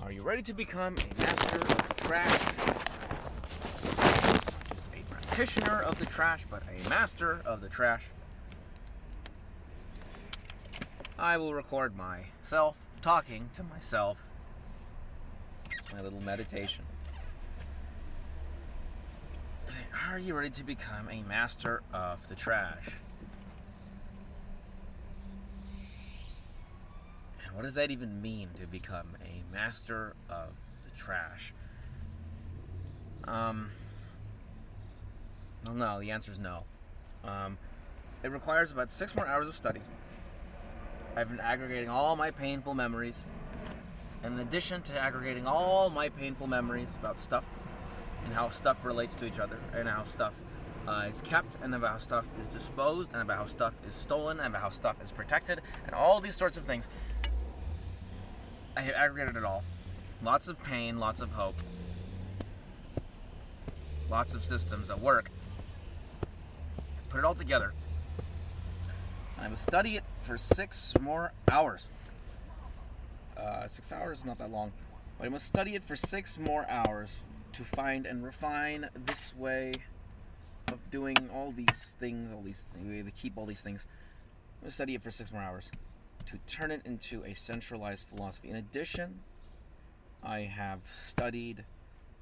Are you ready to become a master of the trash? Just a practitioner of the trash, but a master of the trash. I will record myself talking to myself. My little meditation. Are you ready to become a master of the trash? And what does that even mean, to become a master of the trash? Well, no, the answer is no. It requires about 6 more hours of study. I've been aggregating all my painful memories. And in addition to aggregating all my painful memories about stuff and how stuff relates to each other and how stuff is kept and about how stuff is disposed and about how stuff is stolen and about how stuff is protected and all these sorts of things, I have aggregated it all. Lots of pain, lots of hope, lots of systems that work. Put it all together. I will study it for 6 more hours. 6 hours is not that long, but I must study it for 6 more hours to find and refine this way of doing all these things, to keep all these things. I'm going to study it for 6 more hours to turn it into a centralized philosophy. In addition, I have studied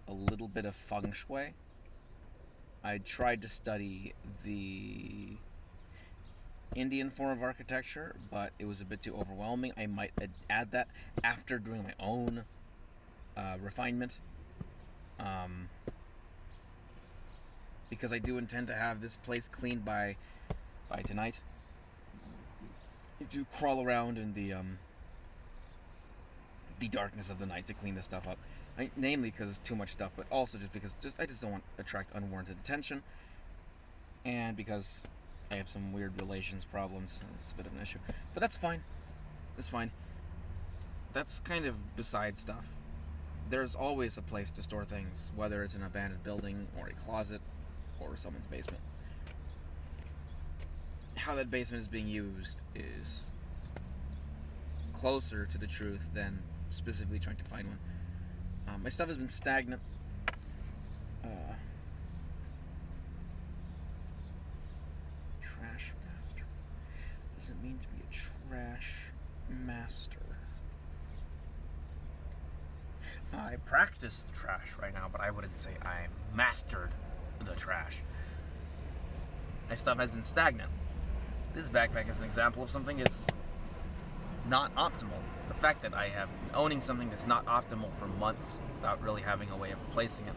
a little bit of feng shui. I tried to study the Indian form of architecture, but it was a bit too overwhelming. I might add that after doing my own refinement, because I do intend to have this place cleaned by tonight. To crawl around in the darkness of the night to clean this stuff up. Namely because it's too much stuff, but also just because I just don't want to attract unwarranted attention, and because I have some weird relations problems. It's a bit of an issue. But that's fine. It's fine. That's kind of beside stuff. There's always a place to store things, whether it's an abandoned building or a closet or someone's basement. How that basement is being used is closer to the truth than specifically trying to find one. My stuff has been stagnant. Trash master. What does it mean to be a trash master? I practice the trash right now, but I wouldn't say I mastered the trash. My stuff has been stagnant. This backpack is an example of something that's not optimal. The fact that I have been owning something that's not optimal for months without really having a way of replacing it.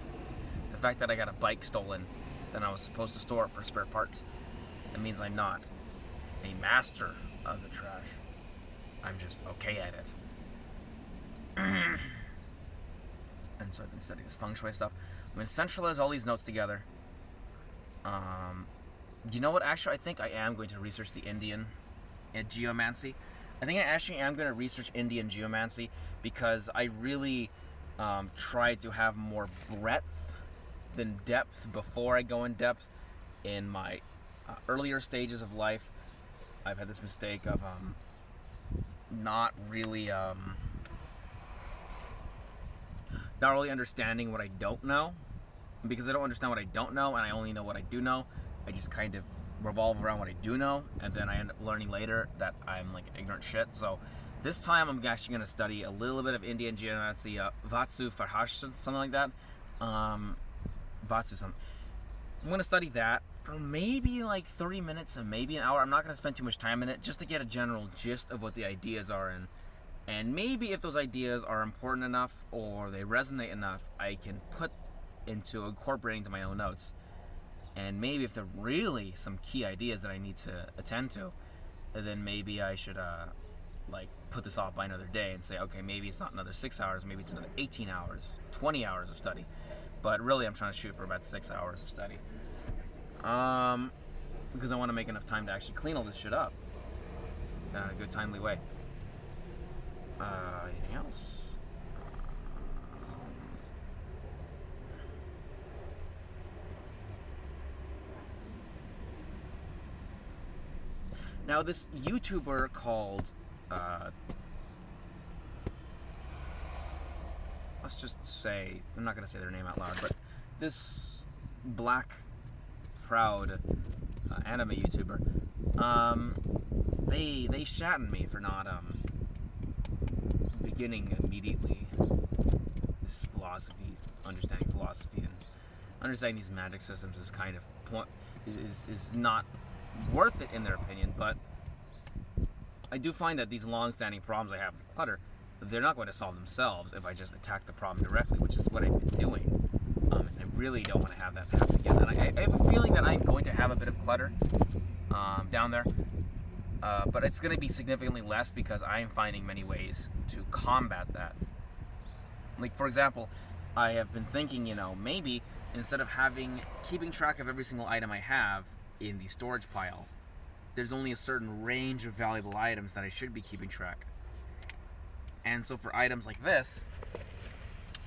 The fact that I got a bike stolen and I was supposed to store it for spare parts. That means I'm not a master of the trash. I'm just okay at it. And so I've been studying this feng shui stuff. I'm going to centralize all these notes together. You know what? Actually, I think I am going to research the Indian geomancy. I think I actually am going to research Indian geomancy because I really tried to have more breadth than depth before I go in depth. In my earlier stages of life, I've had this mistake of not really understanding what I don't know. Because I don't understand what I don't know and I only know what I do know, I just kind of revolve around what I do know, and then I end up learning later that I'm like ignorant shit. So this time I'm actually going to study a little bit of Indian geomancy, Vastu, something like that. Vastu something. I'm going to study that for maybe like 30 minutes and maybe an hour. I'm not going to spend too much time in it, just to get a general gist of what the ideas are, and maybe if those ideas are important enough or they resonate enough, I can put into incorporating to my own notes. And maybe if there are really some key ideas that I need to attend to, then maybe I should put this off by another day and say, okay, maybe it's not another 6 hours, maybe it's another 18 hours, 20 hours of study. But really I'm trying to shoot for about 6 hours of study. Because I want to make enough time to actually clean all this shit up in a good, timely way. Anything else? Now, this YouTuber called let's just say, I'm not going to say their name out loud, but this black, proud anime YouTuber, they shat on me for not beginning immediately this philosophy, understanding philosophy, and understanding these magic systems is kind of is not worth it in their opinion. But I do find that these long-standing problems I have with clutter, they're not going to solve themselves if I just attack the problem directly, which is what I've been doing. And I really don't want to have that happen again. And I have a feeling that I'm going to have a bit of clutter down there, but it's going to be significantly less because I'm finding many ways to combat that. Like, for example, I have been thinking, maybe instead of keeping track of every single item I have in the storage pile, there's only a certain range of valuable items that I should be keeping track. And so for items like this,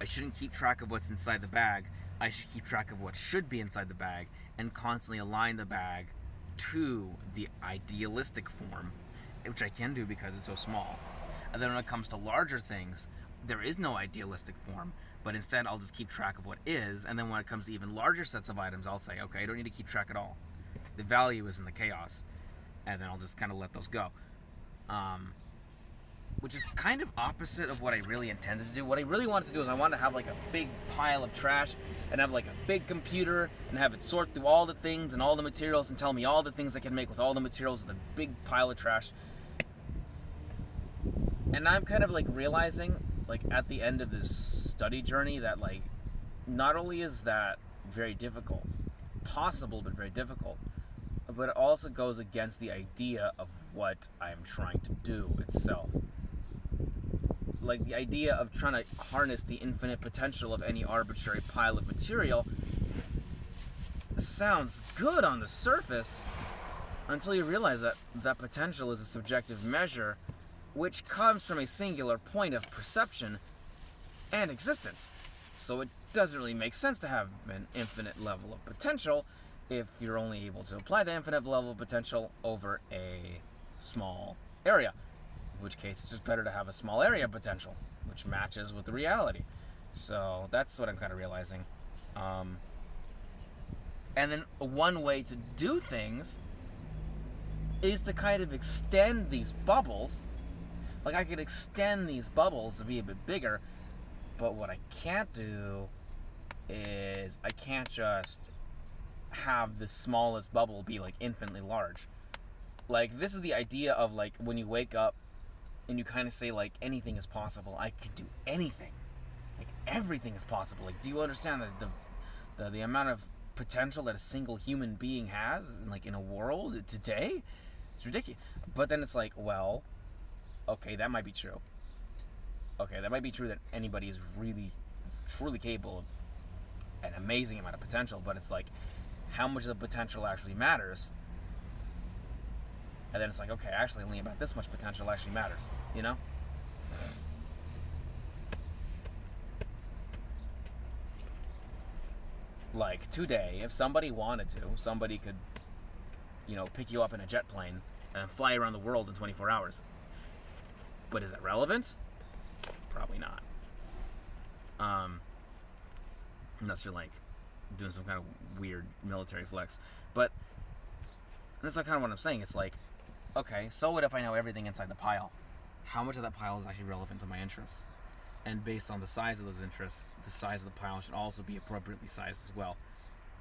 I shouldn't keep track of what's inside the bag. I should keep track of what should be inside the bag and constantly align the bag to the idealistic form, which I can do because it's so small. And then when it comes to larger things, there is no idealistic form, but instead I'll just keep track of what is, and then when it comes to even larger sets of items, I'll say, okay, I don't need to keep track at all. The value is in the chaos, and then I'll just kind of let those go. Which is kind of opposite of what I really intended to do. What I really wanted to do is I wanted to have like a big pile of trash and have like a big computer and have it sort through all the things and all the materials and tell me all the things I can make with all the materials with a big pile of trash. And I'm kind of like realizing, like at the end of this study journey, that like not only is that very difficult, possible but very difficult, but it also goes against the idea of what I'm trying to do itself. Like the idea of trying to harness the infinite potential of any arbitrary pile of material sounds good on the surface until you realize that that potential is a subjective measure which comes from a singular point of perception and existence. So it doesn't really make sense to have an infinite level of potential if you're only able to apply the infinite level of potential over a small area. In which case, it's just better to have a small area of potential, which matches with the reality. So that's what I'm kind of realizing. And then one way to do things is to kind of extend these bubbles. Like I could extend these bubbles to be a bit bigger, but what I can't do is I can't just have the smallest bubble be like infinitely large. Like this is the idea of like when you wake up and you kind of say like anything is possible. I can do anything. Like everything is possible. Like do you understand that the amount of potential that a single human being has like in a world today? It's ridiculous. But then it's like, well, okay, that might be true. Okay, that might be true that anybody is really truly capable of an amazing amount of potential, but it's like how much of the potential actually matters. And then it's like, okay, actually only about this much potential actually matters, you know? Like today, if somebody wanted to, somebody could, pick you up in a jet plane and fly around the world in 24 hours. But is that relevant? Probably not. Unless you're like doing some kind of weird military flex. But that's kind of what I'm saying. It's like, okay, so what if I know everything inside the pile? How much of that pile is actually relevant to my interests? And based on the size of those interests, the size of the pile should also be appropriately sized as well.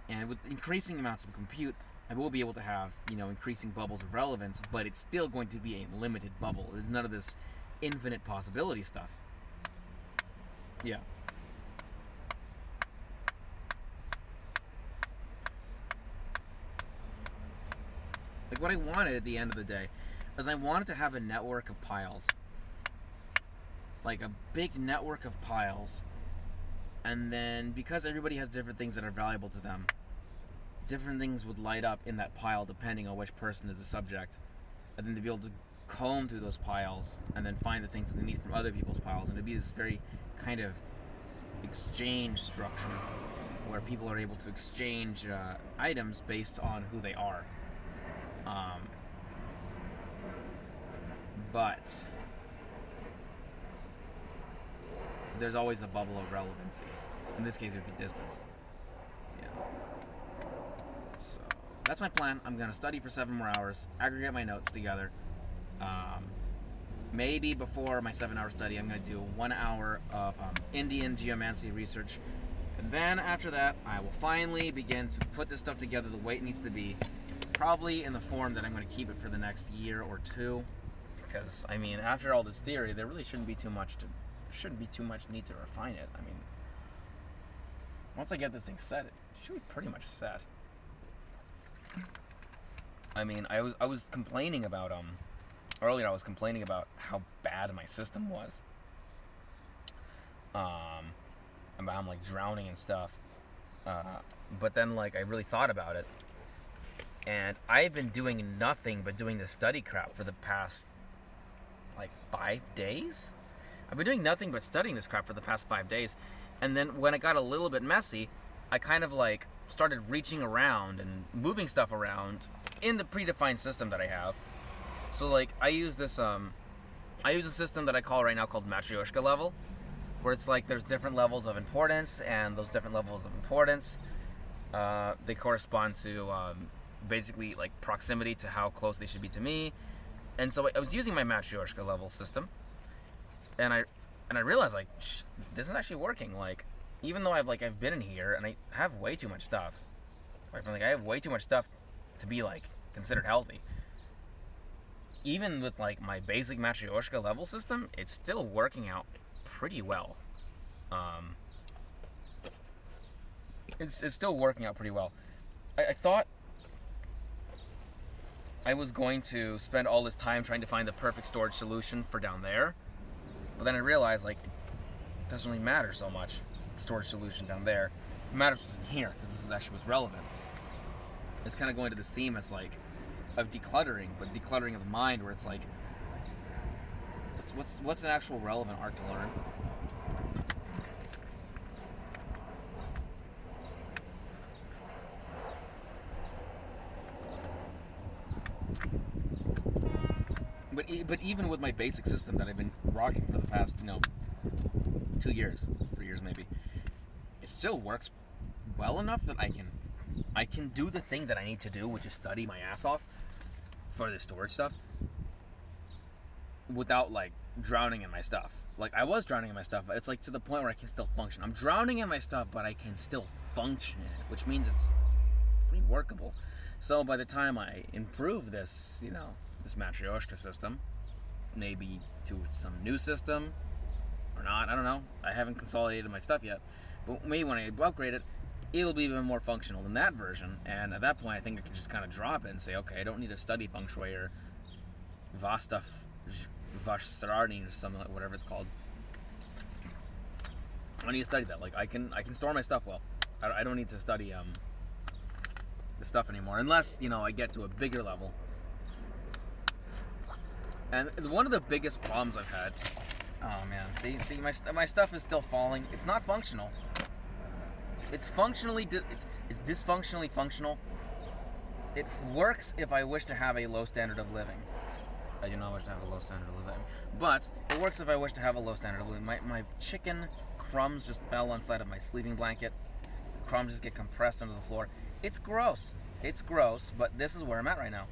And with increasing amounts of compute, I will be able to have, increasing bubbles of relevance, but it's still going to be a limited bubble. There's none of this infinite possibility stuff. Yeah. Like what I wanted at the end of the day is I wanted to have a network of piles. Like a big network of piles. And then because everybody has different things that are valuable to them, different things would light up in that pile depending on which person is the subject. And then to be able to comb through those piles and then find the things that they need from other people's piles. And to be this very kind of exchange structure where people are able to exchange items based on who they are. But there's always a bubble of relevancy. In this case, it would be distance. Yeah. So that's my plan. I'm going to study for 7 more hours, aggregate my notes together. Maybe before my 7-hour study, I'm going to do 1 hour of Indian geomancy research. And then after that, I will finally begin to put this stuff together the way it needs to be. Probably in the form that I'm going to keep it for the next year or two. Because, I mean, after all this theory, there really shouldn't be too much need to refine it. I mean, once I get this thing set, it should be pretty much set. I mean, I was complaining about earlier. I was complaining about how bad my system was. About I'm like drowning and stuff. But then like I really thought about it, and I've been doing nothing but doing the study crap for the past like 5 days. I've been doing nothing but studying this crap for the past 5 days, and then when it got a little bit messy, I kind of like started reaching around and moving stuff around in the predefined system that I have. So like I use this I use a system that I call right now called Matryoshka level, where it's like there's different levels of importance, and those different levels of importance they correspond to basically like proximity to how close they should be to me. And so I was using my Matryoshka level system, and I realized like this is actually working. Like even though I've been in here and I have way too much stuff, like I have way too much stuff to be like considered healthy. Even with like my basic Matryoshka level system, it's still working out pretty well. It's still working out pretty well. I thought I was going to spend all this time trying to find the perfect storage solution for down there, but then I realized like it doesn't really matter so much, the storage solution down there. It matters what's in here, because this is actually what's relevant. It's kind of going to this theme as like of decluttering, but decluttering of the mind, where it's like what's an actual relevant art to learn. But even with my basic system that I've been rocking for the past 2 years, 3 years maybe, it still works well enough that I can do the thing that I need to do, which is study my ass off for the storage stuff, without like drowning in my stuff. Like I was drowning in my stuff, but it's like to the point where I can still function. I'm drowning in my stuff, but I can still function in it, which means it's pretty workable. So by the time I improve this, this Matryoshka system, maybe to some new system or not, I don't know. I haven't consolidated my stuff yet, but maybe when I upgrade it, it'll be even more functional than that version. And at that point, I think I can just kind of drop it and say, okay, I don't need to study feng shui or Vastu or something like whatever it's called. I don't need to study that. Like I can store my stuff well. I don't need to study the stuff anymore, unless I get to a bigger level. And one of the biggest problems I've had, oh man, see my stuff is still falling. It's not functional. It's it's dysfunctionally functional. It works if I wish to have a low standard of living. I do not wish to have a low standard of living, but it works if I wish to have a low standard of living. My chicken crumbs just fell inside of my sleeping blanket. The crumbs just get compressed under the floor. It's gross. It's gross, but this is where I'm at right now.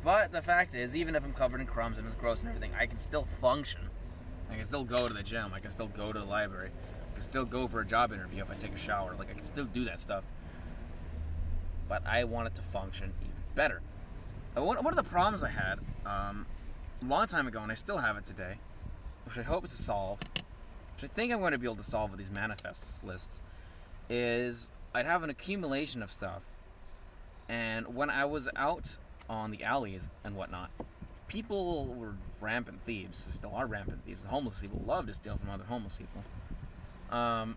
But the fact is, even if I'm covered in crumbs and it's gross and everything, I can still function. I can still go to the gym. I can still go to the library. I can still go for a job interview if I take a shower. Like I can still do that stuff. But I want it to function even better. One of the problems I had a long time ago, and I still have it today, which I hope to solve, which I think I'm going to be able to solve with these manifest lists, is I'd have an accumulation of stuff, and when I was out on the alleys and whatnot, people were rampant thieves, still are rampant thieves. The homeless people love to steal from other homeless people. And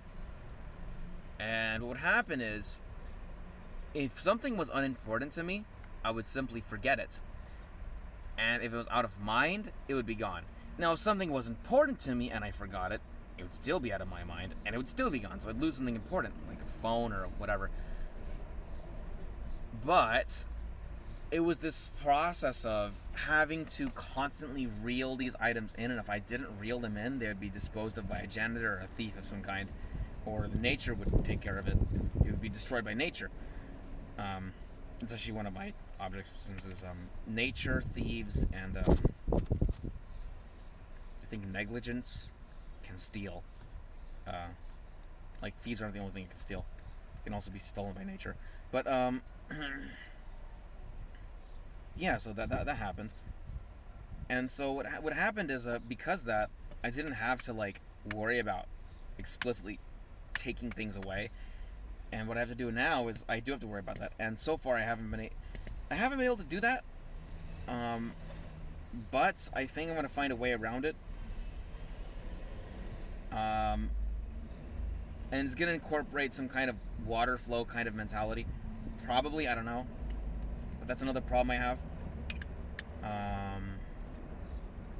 what would happen is, if something was unimportant to me, I would simply forget it. And if it was out of mind, it would be gone. Now, if something was important to me and I forgot it, it would still be out of my mind and it would still be gone. So I'd lose something important, like a phone or whatever. But it was this process of having to constantly reel these items in, and if I didn't reel them in, they would be disposed of by a janitor or a thief of some kind, or the nature would take care of it. It would be destroyed by nature. It's actually one of my object systems is nature, thieves, and I think negligence can steal. Like thieves aren't the only thing that can steal; they can also be stolen by nature. But yeah, so that happened, and so what happened is because that I didn't have to like worry about explicitly taking things away. And what I have to do now is I do have to worry about that. And so far I haven't been able to do that. But I think I'm going to find a way around it. And it's going to incorporate some kind of water flow kind of mentality. Probably, I don't know. But that's another problem I have.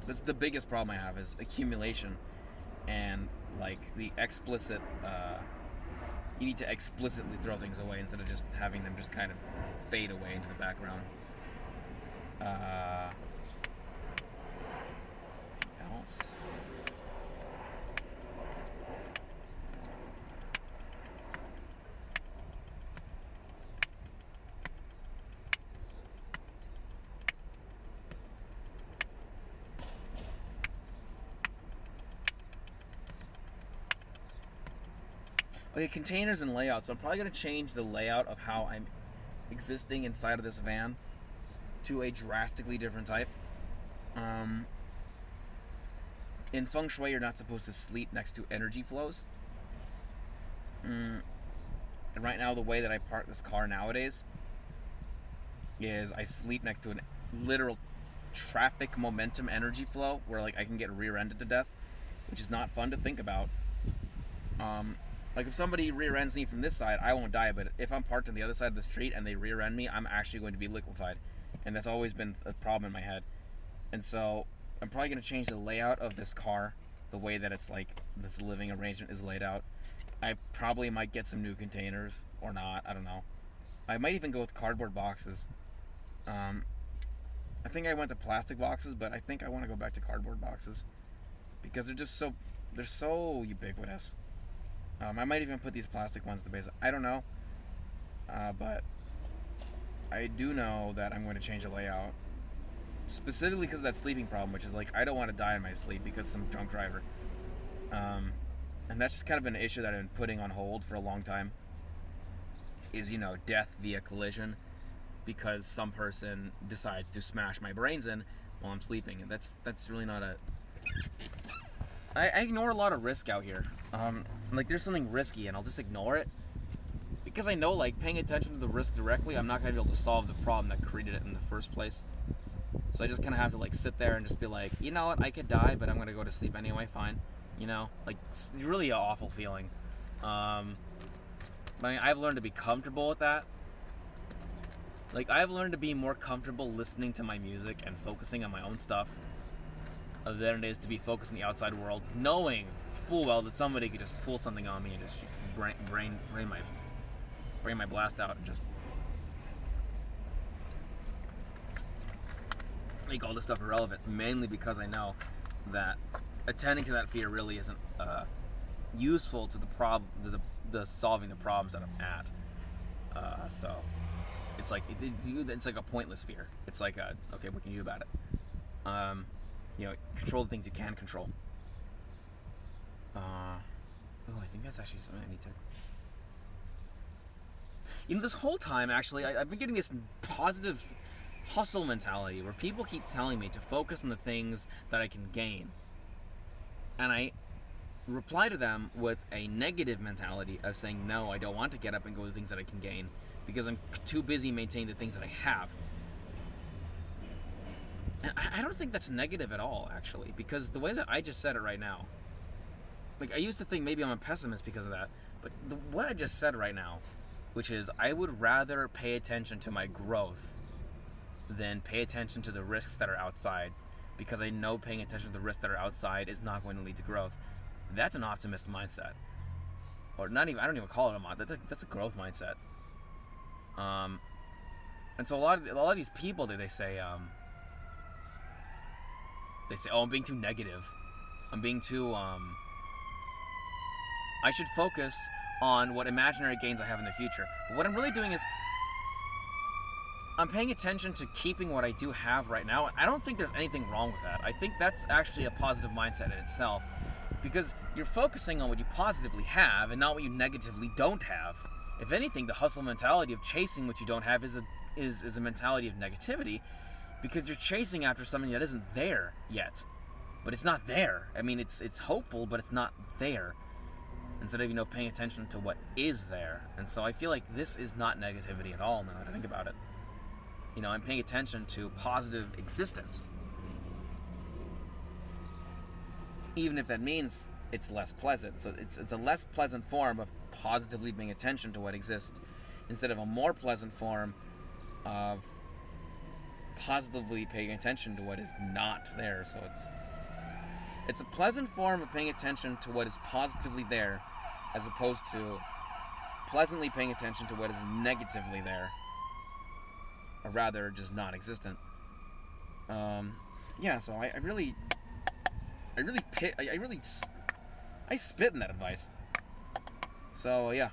That's the biggest problem I have is accumulation and like the explicit you need to explicitly throw things away instead of just having them just kind of fade away into the background. Else? Okay, containers and layouts. So I'm probably going to change the layout of how I'm existing inside of this van to a drastically different type. In feng shui, you're not supposed to sleep next to energy flows. And right now, the way that I park this car nowadays is I sleep next to a literal traffic momentum energy flow where like I can get rear-ended to death, which is not fun to think about. Like if somebody rear ends me from this side, I won't die, but if I'm parked on the other side of the street and they rear end me, I'm actually going to be liquefied. And that's always been a problem in my head. And so I'm probably going to change the layout of this car, the way that it's like this living arrangement is laid out. I probably might get some new containers or not, I don't know. I might even go with cardboard boxes. I think I went to plastic boxes, but I think I want to go back to cardboard boxes because they're so ubiquitous. I might even put these plastic ones at the base. I don't know. But I do know that I'm going to change the layout. Specifically because of that sleeping problem, which is like, I don't want to die in my sleep because of some drunk driver. And that's just kind of an issue that I've been putting on hold for a long time. Is, death via collision. Because some person decides to smash my brains in while I'm sleeping. And that's really not a... I ignore a lot of risk out here. Like there's something risky and I'll just ignore it because I know like paying attention to the risk directly, I'm not going to be able to solve the problem that created it in the first place. So I just kind of have to like sit there and just be like, you know what, I could die, but I'm going to go to sleep anyway, fine. Like it's really an awful feeling. I mean, I've learned to be comfortable with that. Like I've learned to be more comfortable listening to my music and focusing on my own stuff than it is to be focused on the outside world, knowing full well that somebody could just pull something on me and just brain my blast out and just make all this stuff irrelevant. Mainly because I know that attending to that fear really isn't useful to the solving the problems that I'm at. So it's like it's like a pointless fear. It's like okay, what can you do about it? Control the things you can control. I think that's actually something I need to... This whole time, actually, I've been getting this positive hustle mentality where people keep telling me to focus on the things that I can gain. And I reply to them with a negative mentality of saying, no, I don't want to get up and go to things that I can gain because I'm too busy maintaining the things that I have. And I don't think that's negative at all, actually, because the way that I just said it right now, like I used to think maybe I'm a pessimist because of that, but what I just said right now, which is I would rather pay attention to my growth than pay attention to the risks that are outside, because I know paying attention to the risks that are outside is not going to lead to growth. That's an optimist mindset, or not even. I don't even call it a mindset. That's a growth mindset. And so a lot of these people, they say, oh, I'm being too negative. I'm being too, I should focus on what imaginary gains I have in the future. But what I'm really doing is I'm paying attention to keeping what I do have right now. I don't think there's anything wrong with that. I think that's actually a positive mindset in itself, because you're focusing on what you positively have and not what you negatively don't have. If anything, the hustle mentality of chasing what you don't have is a mentality of negativity, because you're chasing after something that isn't there yet. But it's not there. I mean, it's hopeful, but it's not there. Instead of, paying attention to what is there. And so I feel like this is not negativity at all now that I think about it. I'm paying attention to positive existence. Even if that means it's less pleasant. So it's a less pleasant form of positively paying attention to what exists, instead of a more pleasant form of positively paying attention to what is not there. So it's a pleasant form of paying attention to what is positively there, as opposed to pleasantly paying attention to what is negatively there, or rather just non-existent. So I spit in that advice. So yeah,